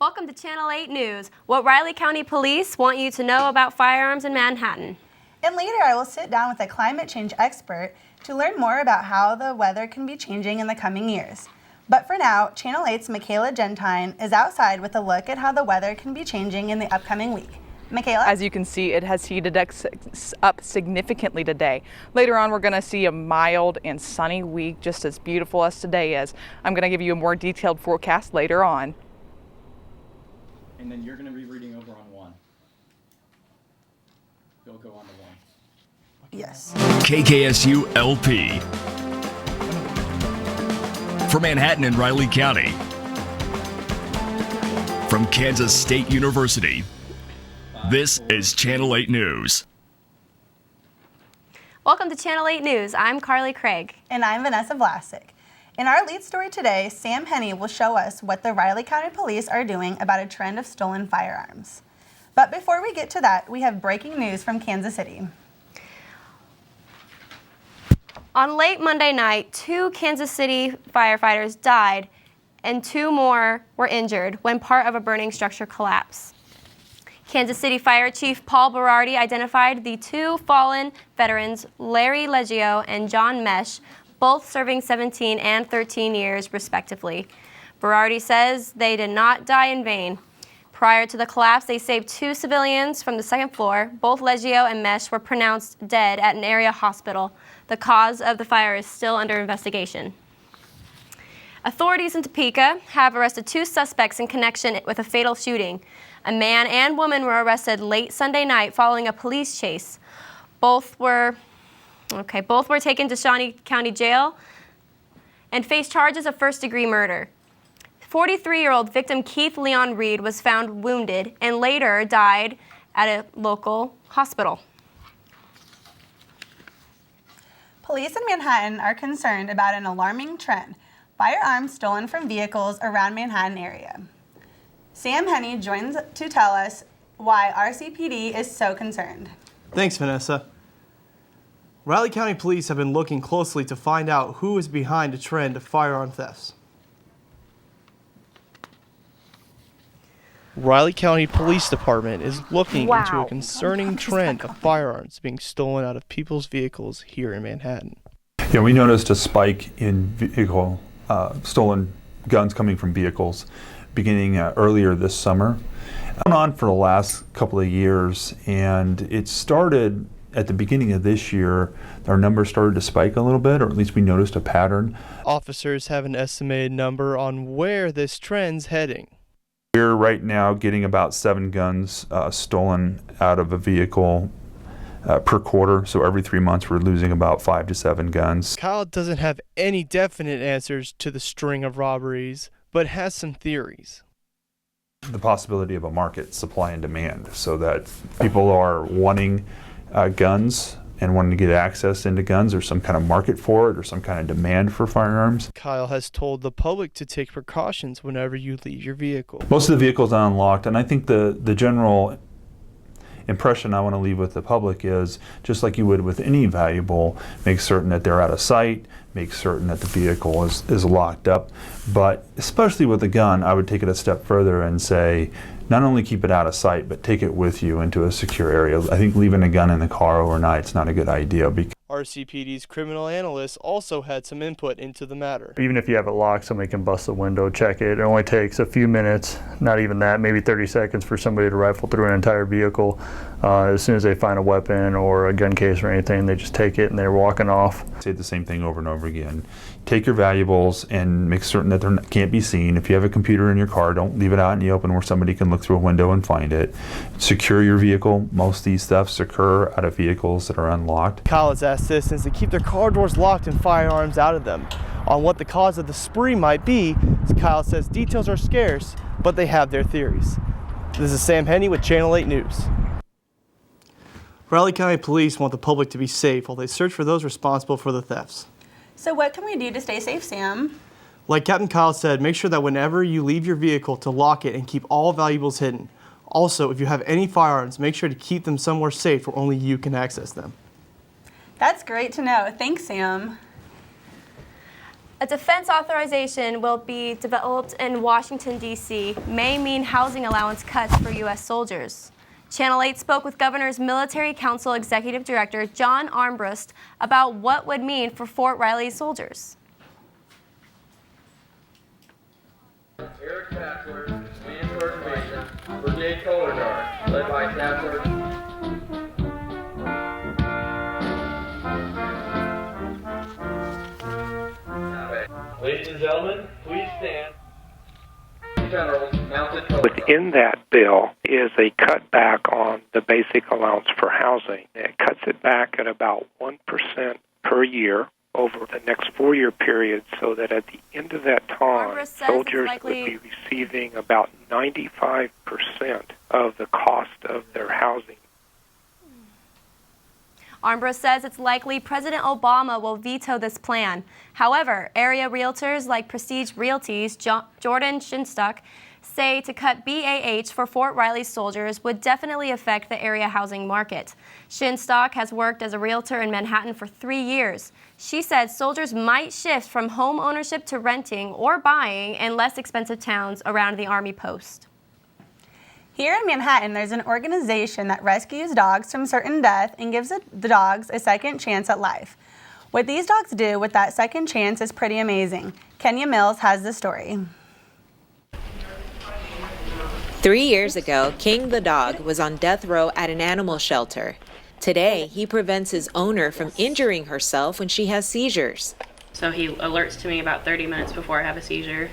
Welcome to Channel 8 News, what Riley County Police want you to know about firearms in Manhattan. And later I will sit down with a climate change expert to learn more about how the weather can be changing in the coming years. But for now, Channel 8's Michaela Gentine is outside with a look at how the weather can be changing in the upcoming week. Michaela? As you can see, it has heated up significantly today. Later on, we're going to see a mild and sunny week, just as beautiful as today is. I'm going to give you a more detailed forecast later on. And then you're going to be reading over on 1. You'll go on to 1. Yes. KKSU LP. For Manhattan and Riley County. From Kansas State University. This is Channel 8 News. Welcome to Channel 8 News. I'm Carly Craig. And I'm Vanessa Vlasic. In our lead story today, Sam Henney will show us what the Riley County Police are doing about a trend of stolen firearms. But before we get to that, we have breaking news from Kansas City. On late Monday night, 2 Kansas City firefighters died and 2 more were injured when part of a burning structure collapsed. Kansas City Fire Chief Paul Berardi identified the 2 fallen veterans, Larry Leggio and John Mesh, both serving 17 and 13 years respectively. Berardi says they did not die in vain. Prior to the collapse, they saved 2 civilians from the second floor. Both Leggio and Mesh were pronounced dead at an area hospital. The cause of the fire is still under investigation. Authorities in Topeka have arrested 2 suspects in connection with a fatal shooting. A man and woman were arrested late Sunday night following a police chase. Both were taken to Shawnee County Jail and face charges of first-degree murder. 43-year-old victim Keith Leon Reed was found wounded and later died at a local hospital. Police in Manhattan are concerned about an alarming trend: firearms stolen from vehicles around Manhattan area. Sam Henney joins to tell us why RCPD is so concerned. Thanks, Vanessa. Riley County Police have been looking closely to find out who is behind a trend of firearm thefts. Riley County Police Department is looking into a concerning trend of firearms being stolen out of people's vehicles here in Manhattan. Yeah, we noticed a spike in vehicle stolen guns coming from vehicles beginning earlier this summer. It's been on for the last couple of years, and it started at the beginning of this year. Our numbers started to spike a little bit, or at least we noticed a pattern. Officers have an estimated number on where this trend's heading. We're right now getting about 7 guns stolen out of a vehicle per quarter. So every 3 months we're losing about 5 to 7 guns. Kyle doesn't have any definite answers to the string of robberies, but has some theories. The possibility of a market, supply and demand, so that people are wanting guns and wanting to get access into guns. There's some kind of market for it or some kind of demand for firearms. Kyle has told the public to take precautions whenever you leave your vehicle. Most of the vehicles are unlocked, and I think the general impression I want to leave with the public is, just like you would with any valuable, make certain that they're out of sight, make certain that the vehicle is locked up. But especially with a gun, I would take it a step further and say, not only keep it out of sight, but take it with you into a secure area. I think leaving a gun in the car overnight is not a good idea. RCPD's criminal analyst also had some input into the matter. Even if you have it locked, somebody can bust the window, check it. It only takes a few minutes, not even that, maybe 30 seconds for somebody to rifle through an entire vehicle. As soon as they find a weapon or a gun case or anything, they just take it and they're walking off. Say the same thing over and over again. Take your valuables and make certain that they can't be seen. If you have a computer in your car, don't leave it out in the open where somebody can look through a window and find it. Secure your vehicle. Most of these thefts occur out of vehicles that are unlocked. Kyle has asked citizens to keep their car doors locked and firearms out of them. On what the cause of the spree might be, Kyle says details are scarce, but they have their theories. This is Sam Henney with Channel 8 News. Riley County Police want the public to be safe while they search for those responsible for the thefts. So what can we do to stay safe, Sam? Like Captain Kyle said, make sure that whenever you leave your vehicle to lock it and keep all valuables hidden. Also, if you have any firearms, make sure to keep them somewhere safe where only you can access them. That's great to know. Thanks, Sam. A defense authorization will be developed in Washington, D.C., may mean housing allowance cuts for U.S. soldiers. Channel 8 spoke with Governor's Military Council Executive Director John Armbrust about what would mean for Fort Riley soldiers. Eric Tatler, Command Sergeant Major, Brigade Color Guard, led by Tatler. Ladies and gentlemen, please stand. Generals, mounted color guard. Within that bill is a cutback on the basic allowance for housing. It cuts it back at about 1% per year over the next 4-year period, so that at the end of that time, soldiers would be receiving about 95% of the cost of their housing. Armbrust says it's likely President Obama will veto this plan. However, area realtors like Prestige Realty's Jordan Shinstock say to cut BAH for Fort Riley soldiers would definitely affect the area housing market. Shinstock has worked as a realtor in Manhattan for 3 years. She said soldiers might shift from home ownership to renting or buying in less expensive towns around the Army post. Here in Manhattan, there's an organization that rescues dogs from certain death and gives the dogs a second chance at life. What these dogs do with that second chance is pretty amazing. Kenya Mills has the story. 3 years ago, King the dog was on death row at an animal shelter. Today, he prevents his owner from injuring herself when she has seizures. So he alerts to me about 30 minutes before I have a seizure.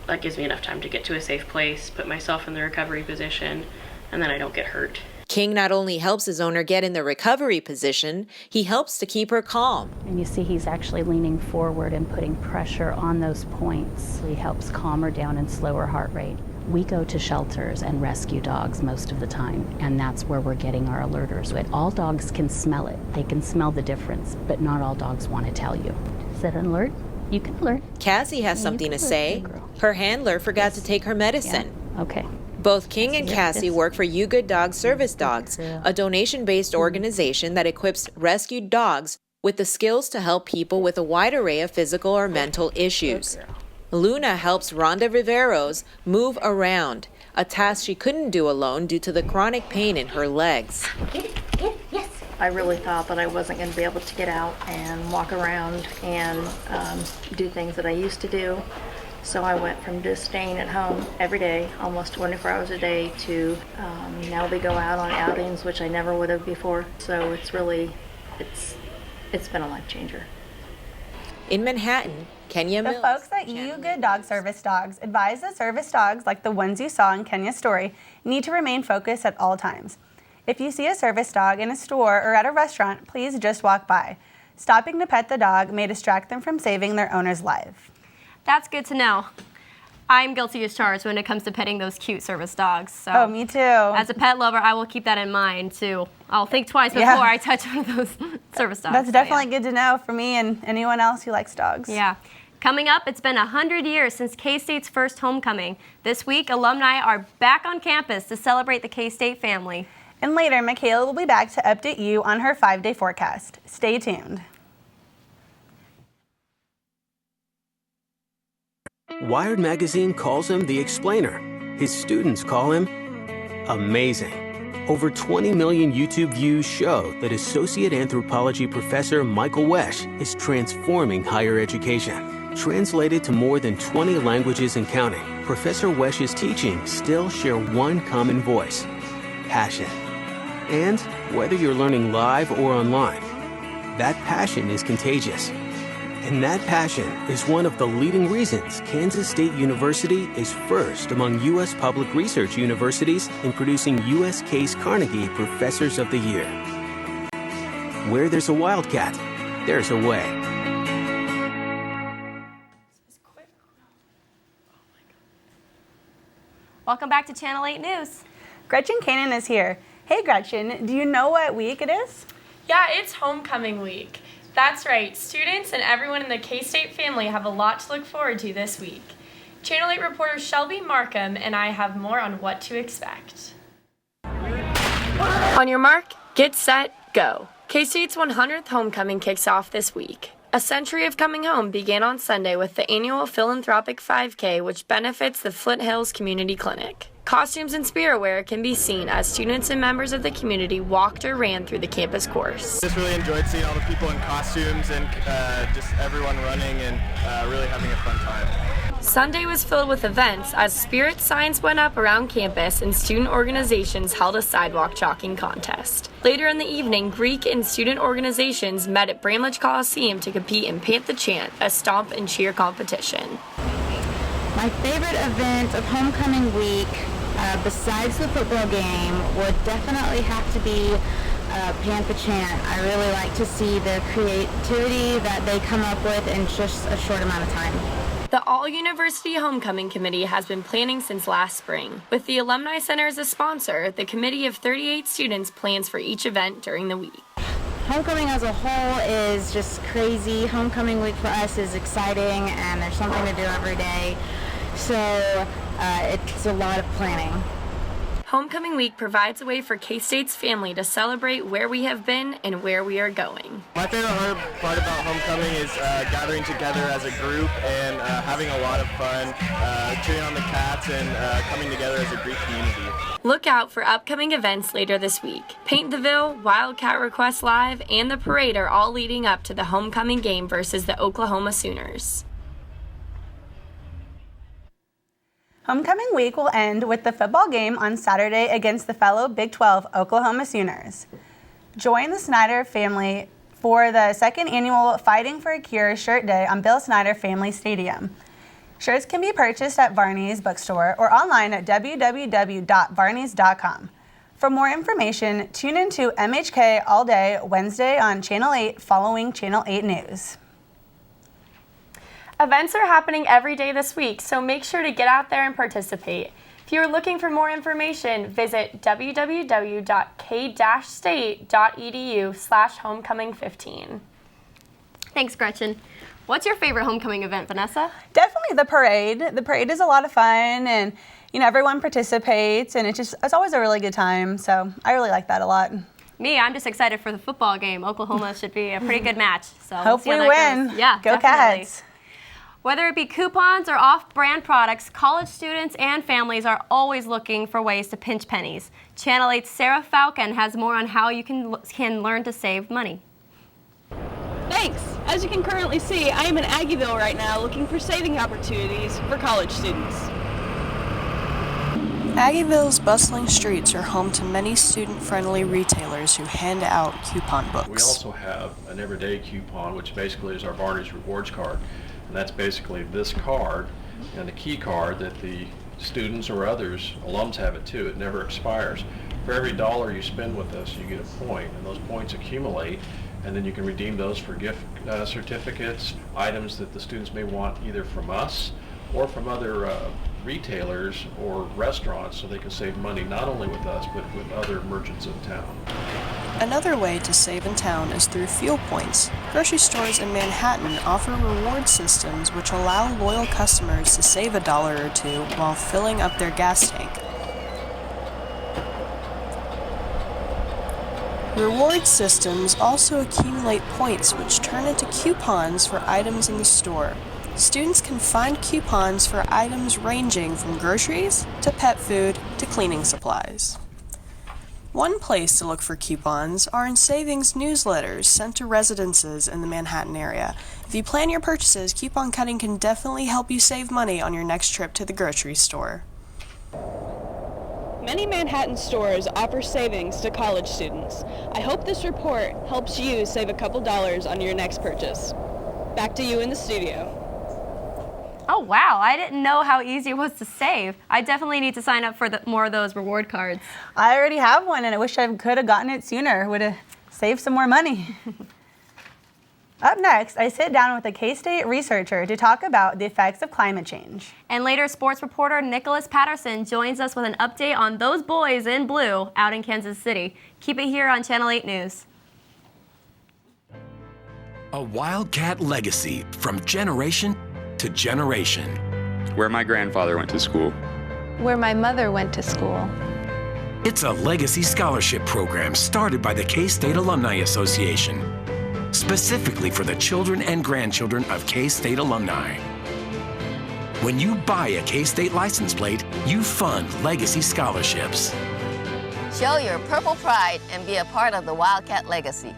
That gives me enough time to get to a safe place, put myself in the recovery position, and then I don't get hurt. King not only helps his owner get in the recovery position, he helps to keep her calm. And you see he's actually leaning forward and putting pressure on those points. He helps calm her down and slow her heart rate. We go to shelters and rescue dogs most of the time, and that's where we're getting our alerters. But all dogs can smell it. They can smell the difference, but not all dogs want to tell you. Is that an alert? You can alert. Cassie has something to say. Her handler forgot to take her medicine. Yeah. Okay. Both King and Cassie work for You Good Dogs Service Dogs, a donation-based organization that equips rescued dogs with the skills to help people with a wide array of physical or mental issues. Luna helps Rhonda Riveros move around, a task she couldn't do alone due to the chronic pain in her legs. Yes. I really thought that I wasn't going to be able to get out and walk around and do things that I used to do. So I went from just staying at home every day, almost 24 hours a day, to now we go out on outings, which I never would have before. So it's been a life changer. In Manhattan, Kenya Mills. The folks at You Good Dog Service Dogs advise that service dogs, like the ones you saw in Kenya's story, need to remain focused at all times. If you see a service dog in a store or at a restaurant, please just walk by. Stopping to pet the dog may distract them from saving their owner's life. That's good to know. I'm guilty as charged when it comes to petting those cute service dogs. So oh, me too. As a pet lover, I will keep that in mind too. I'll think twice before I touch one of those service dogs. That's definitely good to know for me and anyone else who likes dogs. Yeah. Coming up, it's been 100 years since K-State's first homecoming. This week, alumni are back on campus to celebrate the K-State family. And later, Michaela will be back to update you on her 5-day forecast. Stay tuned. Wired Magazine calls him the explainer. His students call him amazing. Over 20 million YouTube views show that Associate Anthropology Professor Michael Wesch is transforming higher education. Translated to more than 20 languages and counting, Professor Wesch's teachings still share one common voice: passion. And whether you're learning live or online, that passion is contagious. And that passion is one of the leading reasons Kansas State University is first among U.S. public research universities in producing U.S. Case Carnegie Professors of the Year. Where there's a wildcat, there's a way. Welcome back to Channel 8 News. Gretchen Cannon is here. Hey Gretchen, do you know what week it is? Yeah, it's homecoming week. That's right, students and everyone in the K-State family have a lot to look forward to this week. Channel 8 reporter Shelby Markham and I have more on what to expect. On your mark, get set, go. K-State's 100th homecoming kicks off this week. A Century of Coming Home began on Sunday with the annual philanthropic 5K, which benefits the Flint Hills Community Clinic. Costumes and spirit wear can be seen as students and members of the community walked or ran through the campus course. Just really enjoyed seeing all the people in costumes and just everyone running and really having a fun time. Sunday was filled with events as spirit signs went up around campus and student organizations held a sidewalk chalking contest. Later in the evening, Greek and student organizations met at Bramlage Coliseum to compete in Pant the Chant, a stomp and cheer competition. My favorite event of homecoming week, besides the football game, would definitely have to be Pant the Chant. I really like to see the creativity that they come up with in just a short amount of time. The All-University Homecoming Committee has been planning since last spring. With the Alumni Center as a sponsor, the committee of 38 students plans for each event during the week. Homecoming as a whole is just crazy. Homecoming week for us is exciting and there's something to do every day. So it's a lot of planning. Homecoming week provides a way for K-State's family to celebrate where we have been and where we are going. My favorite part about homecoming is gathering together as a group and having a lot of fun, cheering on the Cats and coming together as a Greek community. Look out for upcoming events later this week. Paint the Ville, Wildcat Request Live, and the parade are all leading up to the homecoming game versus the Oklahoma Sooners. Homecoming week will end with the football game on Saturday against the fellow Big 12 Oklahoma Sooners. Join the Snyder family for the second annual Fighting for a Cure Shirt Day on Bill Snyder Family Stadium. Shirts can be purchased at Varney's bookstore or online at www.varneys.com. For more information, tune into MHK All Day Wednesday on Channel 8 following Channel 8 News. Events are happening every day this week, so make sure to get out there and participate. If you are looking for more information, visit www.k-state.edu/homecoming15. Thanks, Gretchen. What's your favorite homecoming event, Vanessa? Definitely the parade. The parade is a lot of fun and everyone participates and it's always a really good time. So I really like that a lot. Me, I'm just excited for the football game. Oklahoma should be a pretty good match. So hope we win. Yeah, go definitely. Cats. Whether it be coupons or off-brand products, college students and families are always looking for ways to pinch pennies. Channel 8's Sarah Falcon has more on how you can learn to save money. Thanks. As you can currently see, I am in Aggieville right now looking for saving opportunities for college students. Aggieville's bustling streets are home to many student-friendly retailers who hand out coupon books. We also have an everyday coupon, which basically is our Varney's Rewards card. And that's basically this card and the key card that the students or others, alums have it too. It never expires. For every $1 you spend with us, you get a point, and those points accumulate, and then you can redeem those for gift certificates, items that the students may want either from us or from other retailers or restaurants, so they can save money not only with us but with other merchants in town. Another way to save in town is through fuel points. Grocery stores in Manhattan offer reward systems which allow loyal customers to save $1 or two while filling up their gas tank. Reward systems also accumulate points which turn into coupons for items in the store. Students can find coupons for items ranging from groceries to pet food to cleaning supplies. One place to look for coupons are in savings newsletters sent to residences in the Manhattan area. If you plan your purchases, coupon cutting can definitely help you save money on your next trip to the grocery store. Many Manhattan stores offer savings to college students. I hope this report helps you save a couple dollars on your next purchase. Back to you in the studio. Oh, wow. I didn't know how easy it was to save. I definitely need to sign up for more of those reward cards. I already have one, and I wish I could have gotten it sooner. Would have saved some more money. Up next, I sit down with a K-State researcher to talk about the effects of climate change. And later, sports reporter Nicholas Patterson joins us with an update on those boys in blue out in Kansas City. Keep it here on Channel 8 News. A Wildcat legacy from generation to generation. Where my grandfather went to school. Where my mother went to school. It's a legacy scholarship program started by the K-State Alumni Association. specifically for the children and grandchildren of K-State alumni. When you buy a K-State license plate, you fund legacy scholarships. Show your purple pride and be a part of the Wildcat legacy.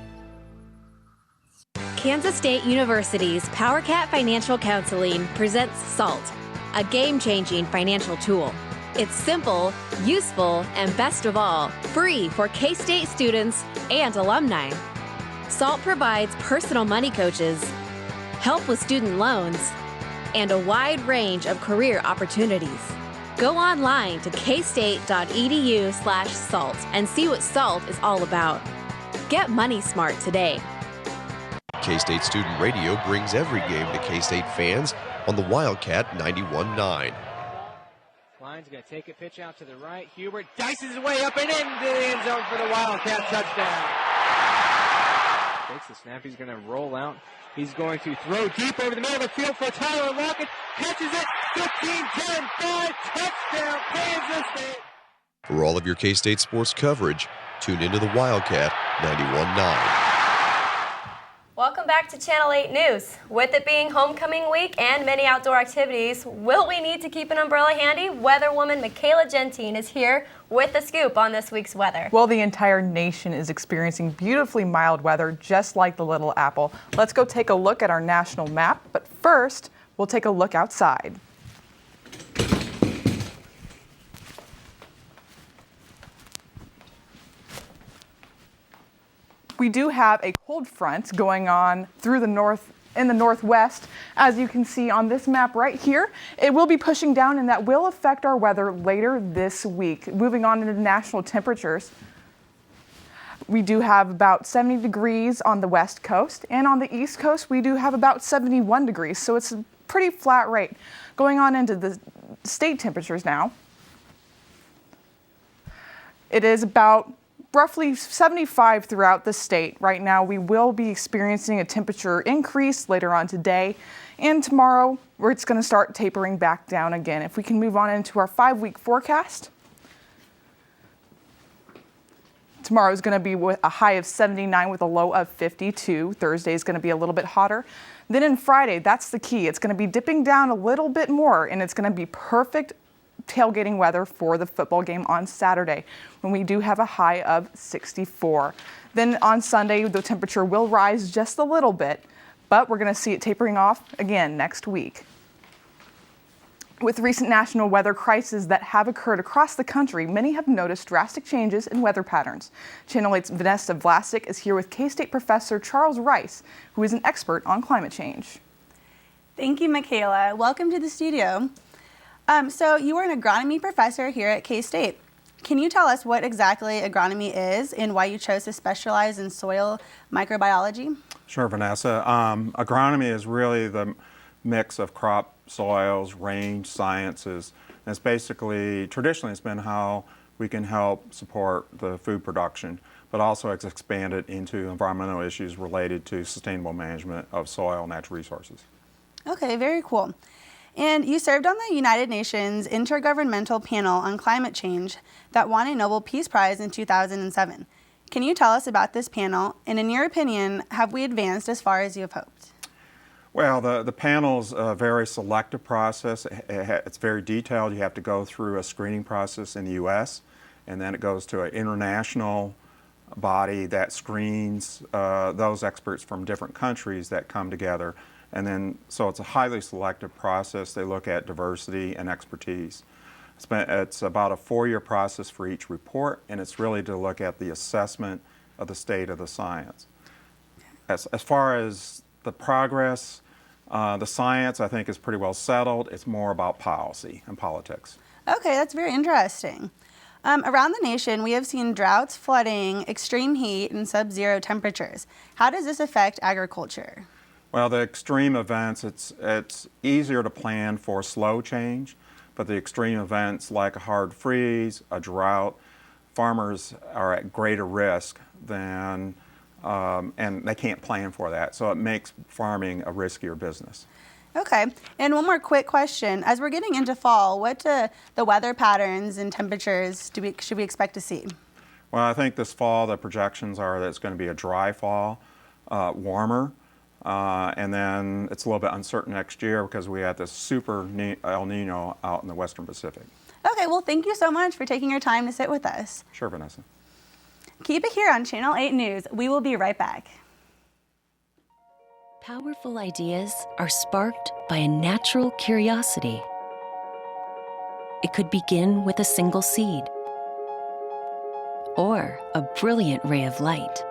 Kansas State University's PowerCat Financial Counseling presents SALT, a game-changing financial tool. It's simple, useful, and best of all, free for K-State students and alumni. SALT provides personal money coaches, help with student loans, and a wide range of career opportunities. Go online to kstate.edu/SALT and see what SALT is all about. Get money smart today. K-State Student Radio brings every game to K-State fans on the Wildcat 91.9. Klein's going to take a pitch out to the right. Hubert dices his way up and into the end zone for the Wildcat touchdown. Takes the snap. He's going to roll out. He's going to throw deep over the middle of the field for Tyler Lockett. Catches it. 15, 10, 5. Touchdown, Kansas State. For all of your K-State sports coverage, tune into the Wildcat 91.9. Welcome back to Channel 8 News. With it being homecoming week and many outdoor activities, will we need to keep an umbrella handy? Weatherwoman Michaela Gentine is here with the scoop on this week's weather. Well, the entire nation is experiencing beautifully mild weather, just like the Little Apple. Let's go take a look at our national map, but first, we'll take a look outside. We do have a cold front going on through the northwest. As you can see on this map right here, it will be pushing down and that will affect our weather later this week. Moving on into national temperatures, we do have about 70 degrees on the west coast, and on the east coast we do have about 71 degrees, so it's a pretty flat rate. Going on into the state temperatures now, it is about roughly 75 throughout the state. Right now, we will be experiencing a temperature increase later on today and tomorrow, where it's going to start tapering back down again. If we can move on into our 5-week forecast, tomorrow is going to be with a high of 79 with a low of 52. Thursday is going to be a little bit hotter. Then in Friday, that's the key. It's going to be dipping down a little bit more, and it's going to be perfect tailgating weather for the football game on Saturday, when we do have a high of 64. Then on Sunday, the temperature will rise just a little bit, but we're going to see it tapering off again next week. With recent national weather crises that have occurred across the country, many have noticed drastic changes in weather patterns. Channel 8's Vanessa Vlasic is here with K-State professor Charles Rice, who is an expert on climate change. Thank you, Michaela. Welcome to the studio. So you are an agronomy professor here at K-State. Can you tell us what exactly agronomy is and why you chose to specialize in soil microbiology? Sure, Vanessa. Agronomy is really the mix of crop, soils, range, sciences. And it's basically, traditionally it's been how we can help support the food production, but also it's expanded into environmental issues related to sustainable management of soil and natural resources. Okay, very cool. And you served on the United Nations Intergovernmental Panel on Climate Change that won a Nobel Peace Prize in 2007. Can you tell us about this panel, and in your opinion, have we advanced as far as you have hoped? Well, the panel's a very selective process. It's very detailed. You have to go through a screening process in the U.S., and then it goes to an international body that screens those experts from different countries that come together. And then, so it's a highly selective process. They look at diversity and expertise. It's about a 4-year process for each report, and it's really to look at the assessment of the state of the science. As far as the progress, the science, I think, is pretty well settled. It's more about policy and politics. Okay, that's very interesting. Around the nation, we have seen droughts, flooding, extreme heat, and sub-zero temperatures. How does this affect agriculture? Well, the extreme events, it's easier to plan for slow change, but the extreme events like a hard freeze, a drought, farmers are at greater risk than, and they can't plan for that. So it makes farming a riskier business. Okay, and one more quick question. As we're getting into fall, what the weather patterns and temperatures should we expect to see? Well, I think this fall the projections are that it's going to be a dry fall. warmer. And then it's a little bit uncertain next year because we had this super El Nino out in the Western Pacific. Okay, well, thank you so much for taking your time to sit with us. Sure, Vanessa. Keep it here on Channel 8 News. We will be right back. Powerful ideas are sparked by a natural curiosity. It could begin with a single seed or a brilliant ray of light.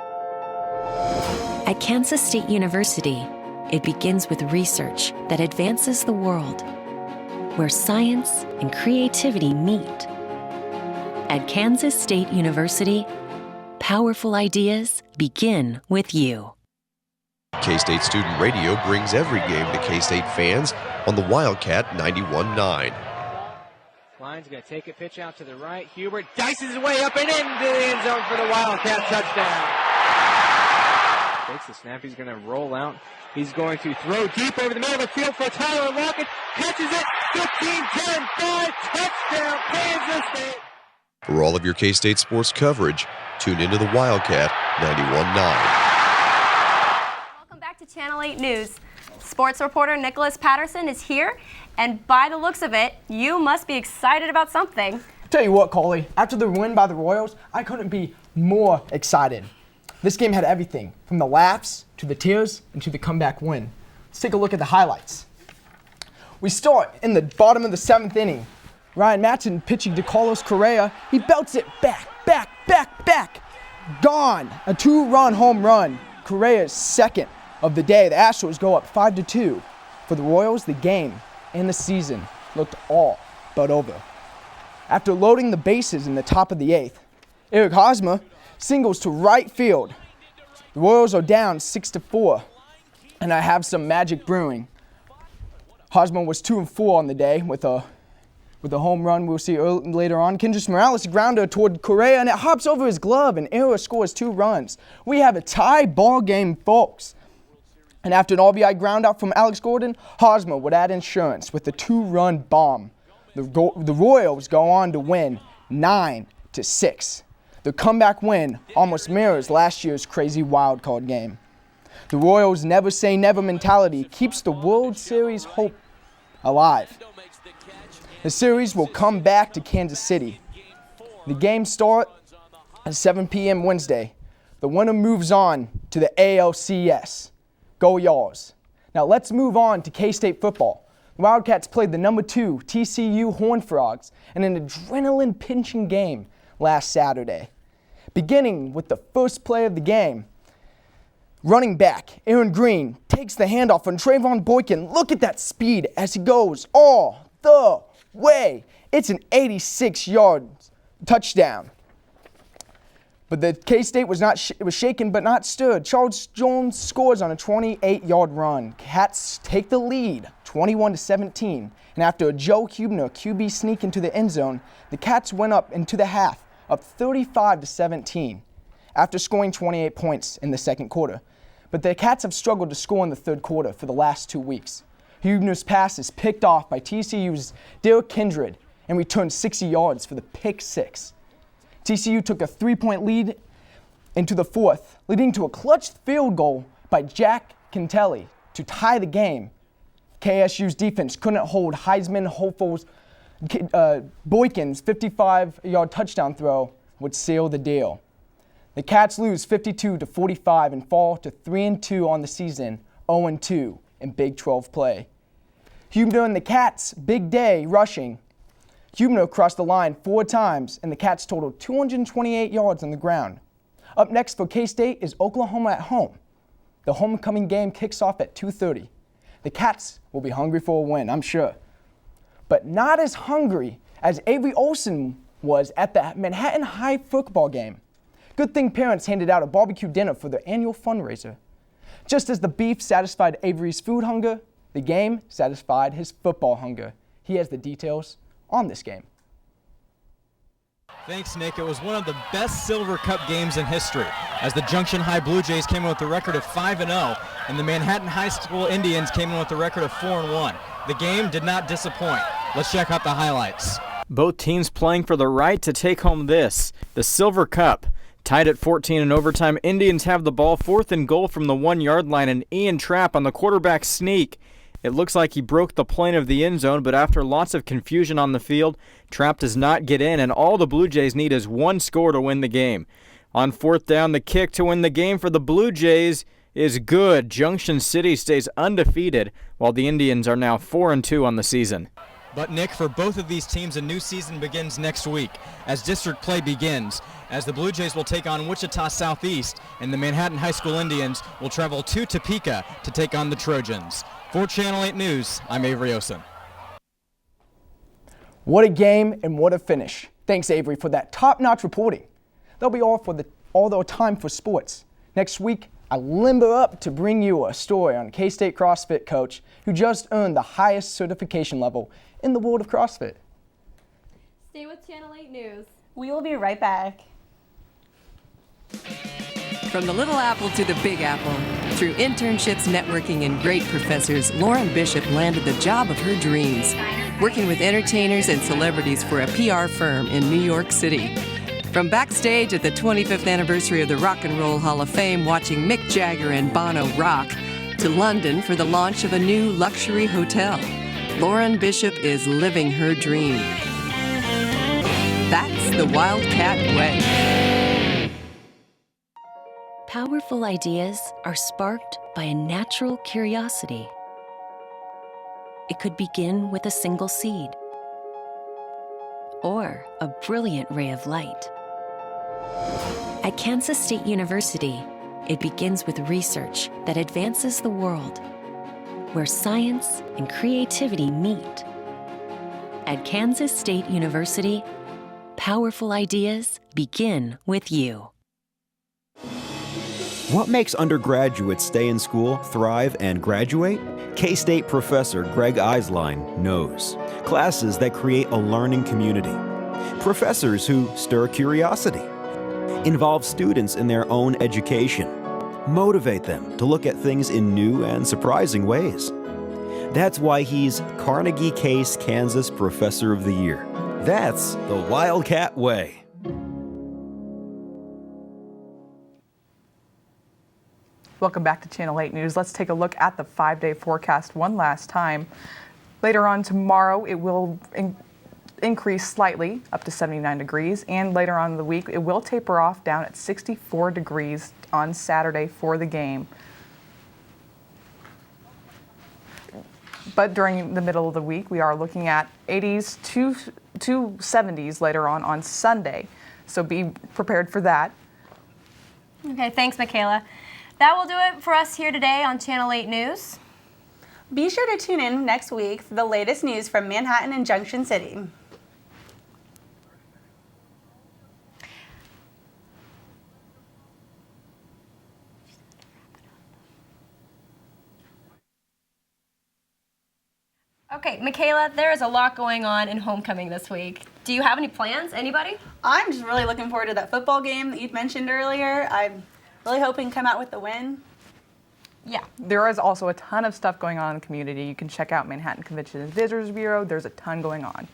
At Kansas State University, it begins with research that advances the world, where science and creativity meet. At Kansas State University, powerful ideas begin with you. K-State Student Radio brings every game to K-State fans on the Wildcat 91.9. Klein's going to take a pitch out to the right. Hubert dices his way up and into the end zone for the Wildcat touchdown. Takes the snap. He's going to roll out. He's going to throw deep over the middle of the field for Tyler Lockett. Catches it. 15, 10, 5. Touchdown, Kansas State. For all of your K-State sports coverage, tune into the Wildcat 91.9. To Channel 8 News. Sports reporter Nicholas Patterson is here, and by the looks of it, you must be excited about something. Tell you what, Coley, after the win by the Royals, I couldn't be more excited. This game had everything, from the laughs, to the tears, and to the comeback win. Let's take a look at the highlights. We start in the bottom of the 7th inning. Ryan Matson pitching to Carlos Correa. He belts it back. Gone. A 2-run home run. Correa's second of the day. The Astros go up 5-2. For the Royals, the game and the season looked all but over. After loading the bases in the top of the 8th, Eric Hosmer singles to right field. The Royals are down 6-4, and I have some magic brewing. Hosmer was 2-4 on the day with a home run we'll see later on. Kendrys Morales grounder toward Correa, and it hops over his glove, and Era scores 2 runs. We have a tie ball game, folks. And after an RBI ground out from Alex Gordon, Hosmer would add insurance with a 2-run bomb. The Royals go on to win 9-6. The comeback win almost mirrors last year's crazy wild card game. The Royals' never say never mentality keeps the World Series hope alive. The series will come back to Kansas City. The game starts at 7 p.m. Wednesday. The winner moves on to the ALCS. Go Yars. Now let's move on to K-State football. The Wildcats played the number 2 TCU Horned Frogs in an adrenaline-pinching game last Saturday. Beginning with the first play of the game, running back Aaron Green takes the handoff on Trayvon Boykin. Look at that speed as he goes all the way. It's an 86-yard touchdown. But the K-State was shaken but not stirred. Charles Jones scores on a 28-yard run. Cats take the lead, 21-17. And after a Joe Huebner QB sneak into the end zone, the Cats went up into the half, up 35-17, after scoring 28 points in the second quarter. But the Cats have struggled to score in the third quarter for the last 2 weeks. Huebner's pass is picked off by TCU's Derek Kindred and returned 60 yards for the pick 6. TCU took a 3-point lead into the fourth, leading to a clutch field goal by Jack Cantelli to tie the game. KSU's defense couldn't hold Heisman hopefuls Boykin's 55-yard touchdown throw would seal the deal. The Cats lose 52-45 and fall to 3-2 on the season, 0-2 in Big 12 play. Huebner and the Cats, big day rushing. Huebner crossed the line 4 times, and the Cats totaled 228 yards on the ground. Up next for K-State is Oklahoma at home. The homecoming game kicks off at 2:30. The Cats will be hungry for a win, I'm sure. But not as hungry as Avery Olsen was at the Manhattan High football game. Good thing parents handed out a barbecue dinner for their annual fundraiser. Just as the beef satisfied Avery's food hunger, the game satisfied his football hunger. He has the details on this game. Thanks, Nick. It was one of the best Silver Cup games in history, as the Junction High Blue Jays came in with a record of 5-0, and the Manhattan High School Indians came in with a record of 4-1. The game did not disappoint. Let's check out the highlights. Both teams playing for the right to take home the Silver Cup. Tied at 14 in overtime, Indians have the ball 4th and goal from the 1-yard line, and Ian Trapp on the quarterback sneak. It looks like he broke the plane of the end zone, but after lots of confusion on the field, Trapp does not get in, and all the Blue Jays need is one score to win the game. On 4th down, the kick to win the game for the Blue Jays is good. Junction City stays undefeated, while the Indians are now 4-2 on the season. But Nick, for both of these teams, a new season begins next week as district play begins, as the Blue Jays will take on Wichita Southeast, and the Manhattan High School Indians will travel to Topeka to take on the Trojans. For Channel 8 News, I'm Avery Osen. What a game and what a finish. Thanks, Avery, for that top-notch reporting. That'll be all the time for sports. Next week, I limber up to bring you a story on a K-State CrossFit coach who just earned the highest certification level in the world of CrossFit. Stay with Channel 8 News. We will be right back. From the Little Apple to the Big Apple, through internships, networking, and great professors, Lauren Bishop landed the job of her dreams, working with entertainers and celebrities for a PR firm in New York City. From backstage at the 25th anniversary of the Rock and Roll Hall of Fame, watching Mick Jagger and Bono rock, to London for the launch of a new luxury hotel, Lauren Bishop is living her dream. That's the Wildcat way. Powerful ideas are sparked by a natural curiosity. It could begin with a single seed or a brilliant ray of light. At Kansas State University, it begins with research that advances the world, where science and creativity meet. At Kansas State University, powerful ideas begin with you. What makes undergraduates stay in school, thrive, and graduate? K-State professor Greg Eislein knows. Classes that create a learning community. Professors who stir curiosity. Involve students in their own education. Motivate them to look at things in new and surprising ways. That's why he's Carnegie Case Kansas Professor of the Year. That's the Wildcat way. Welcome back to Channel 8 News. Let's take a look at the 5-day forecast one last time. Later on tomorrow, it will increase slightly up to 79 degrees, and later on in the week, it will taper off down at 64 degrees on Saturday for the game. But during the middle of the week, we are looking at 80s to 70s later on Sunday. So be prepared for that. Okay, thanks, Michaela. That will do it for us here today on Channel 8 News. Be sure to tune in next week for the latest news from Manhattan and Junction City. Okay, Michaela, there is a lot going on in homecoming this week. Do you have any plans? Anybody? I'm just really looking forward to that football game that you'd mentioned earlier. I'm really hoping to come out with the win. Yeah. There is also a ton of stuff going on in the community. You can check out Manhattan Convention and Visitors Bureau. There's a ton going on.